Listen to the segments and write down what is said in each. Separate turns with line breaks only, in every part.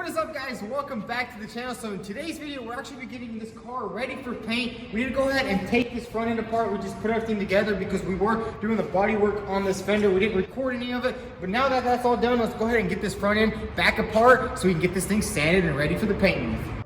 What is up, guys? Welcome back to the channel. So in today's video, we're actually getting this car ready for paint. We need to go ahead and take this front end apart. We just put everything together because we were doing the body work on this fender. We didn't record any of it, but now that that's all done, let's go ahead and get this front end back apart so we can get this thing sanded and ready for the paint move.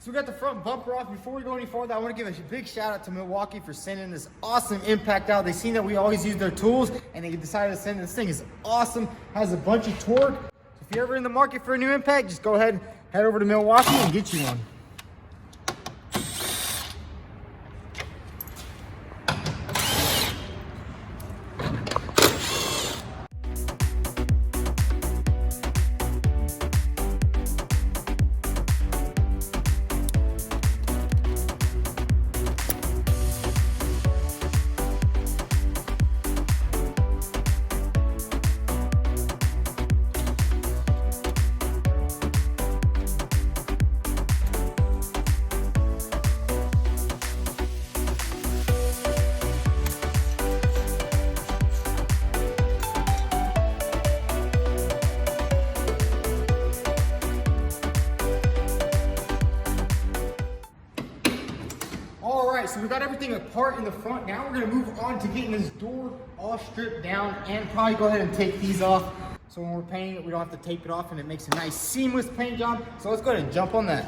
So we got the front bumper off. Before we go any farther, I want to give a big shout out to Milwaukee for sending this awesome impact out. They seen that we always use their tools and they decided to send this thing. Is awesome, has a bunch of torque. So if you're ever in the market for a new impact, just go ahead, head over to Milwaukee and get you one. Alright, so we got everything apart in the front. Now we're going to move on to getting this door all stripped down and probably go ahead and take these off. So when we're painting it, we don't have to tape it off and it makes a nice seamless paint job. So let's go ahead and jump on that.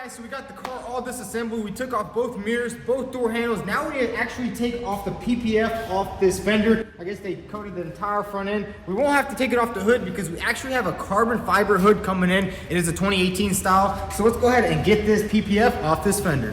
So we got the car all disassembled. We took off both mirrors, both door handles. Now we need to actually take off the PPF off this fender. I guess they coated the entire front end. We won't have to take it off the hood because we actually have a carbon fiber hood coming in. It is a 2018 style. So let's go ahead and get this PPF off this fender.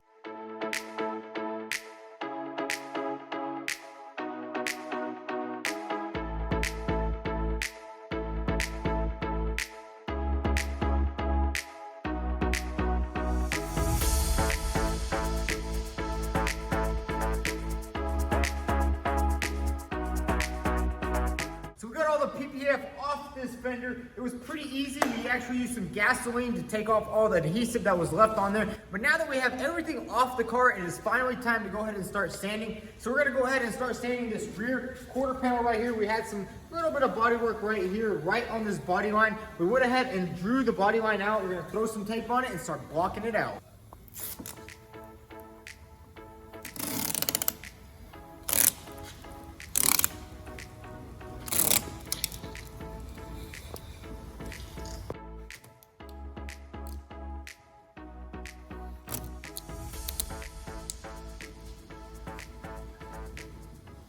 So we got all the PPF off this fender. It was pretty easy. We actually used some gasoline to take off all the adhesive that was left on there. But now that we have everything off the car, it is finally time to go ahead and start sanding. So we're gonna go ahead and start sanding this rear quarter panel right here. We had some little bit of body work right here, right on this body line. We went ahead and drew the body line out. We're gonna throw some tape on it and start blocking it out.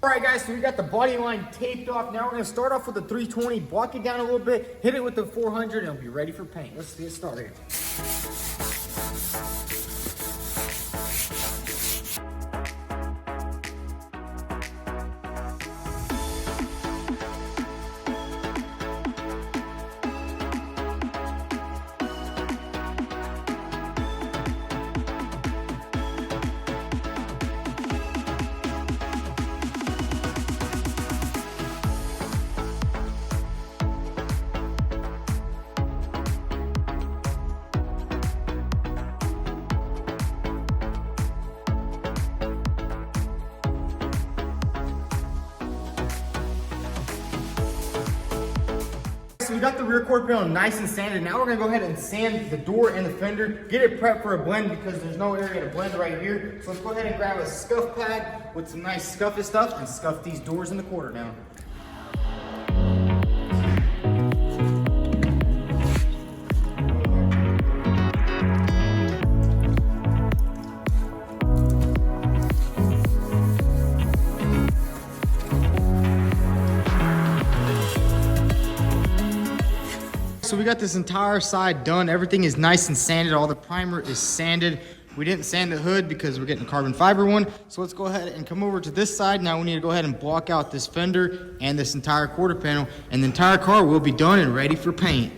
All right guys, so we got the body line taped off. Now we're gonna start off with the 320, block it down a little bit, hit it with the 400, and we'll be ready for paint. Let's get started. So we got the rear quarter panel nice and sanded. Now we're gonna go ahead and sand the door and the fender, get it prepped for a blend because there's no area to blend right here. So let's go ahead and grab a scuff pad with some nice scuffy stuff and scuff these doors and the quarter down. So we got this entire side done. Everything is nice and sanded. All the primer is sanded. We didn't sand the hood because we're getting a carbon fiber one. So let's go ahead and come over to this side. Now we need to go ahead and block out this fender and this entire quarter panel, and the entire car will be done and ready for paint.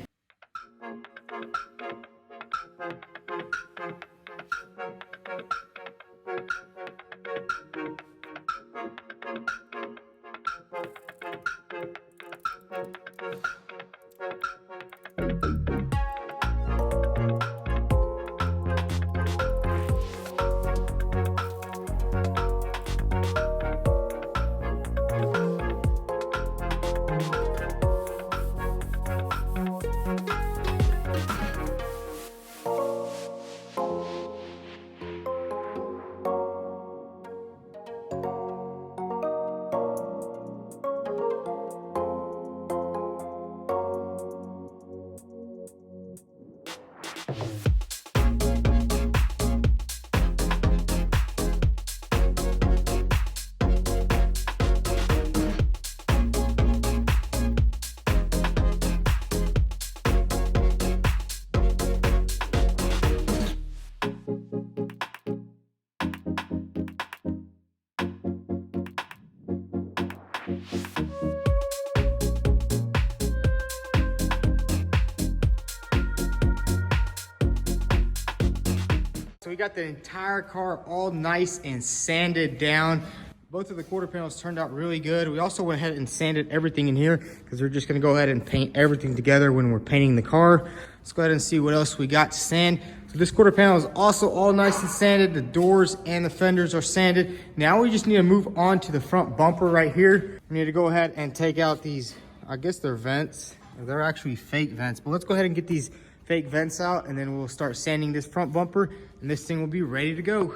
So we got the entire car all nice and sanded down. Both of the quarter panels turned out really good. We also went ahead and sanded everything in here because we're just gonna go ahead and paint everything together when we're painting the car. Let's go ahead and see what else we got to sand. So this quarter panel is also all nice and sanded. The doors and the fenders are sanded. Now we just need to move on to the front bumper right here. We need to go ahead and take out these, I guess they're vents. They're actually fake vents, but let's go ahead and get these fake vents out, and then we'll start sanding this front bumper, and this thing will be ready to go.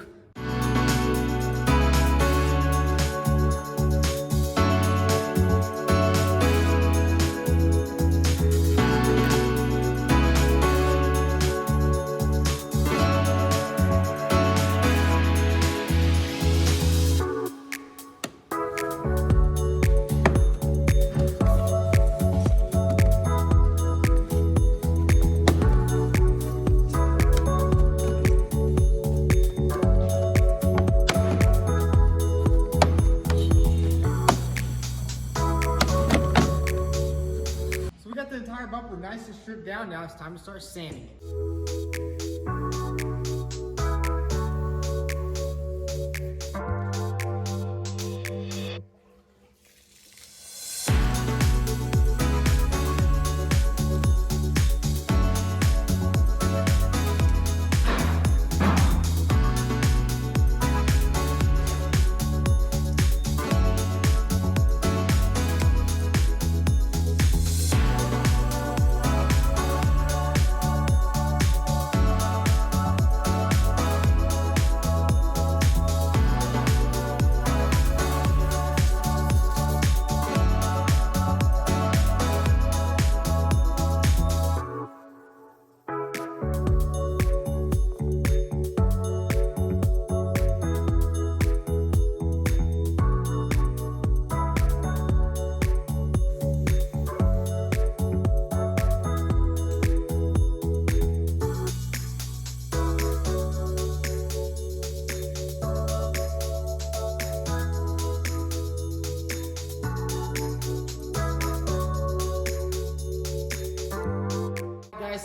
Bumper nice and stripped down. Now it's time to start sanding it.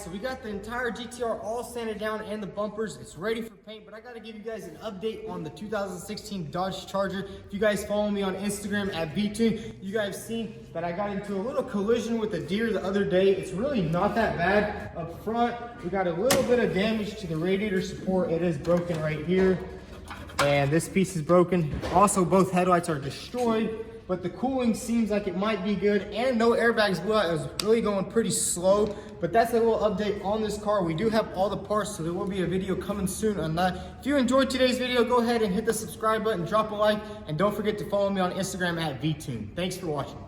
so we got the entire GTR all sanded down and the bumpers. It's ready for paint, but I gotta give you guys an update on the 2016 Dodge Charger. If you guys follow me on Instagram at VTune, you guys seen that I got into a little collision with a deer the other day. It's really not that bad. Up front, we got a little bit of damage to the radiator support. It is broken right here, and this piece is broken. Also, both headlights are destroyed, but the cooling seems like it might be good, and no airbags blew out. It was really going pretty slow, but that's a little update on this car. We do have all the parts, so there will be a video coming soon on that. If you enjoyed today's video, go ahead and hit the subscribe button, drop a like, and don't forget to follow me on Instagram at VTune. Thanks for watching.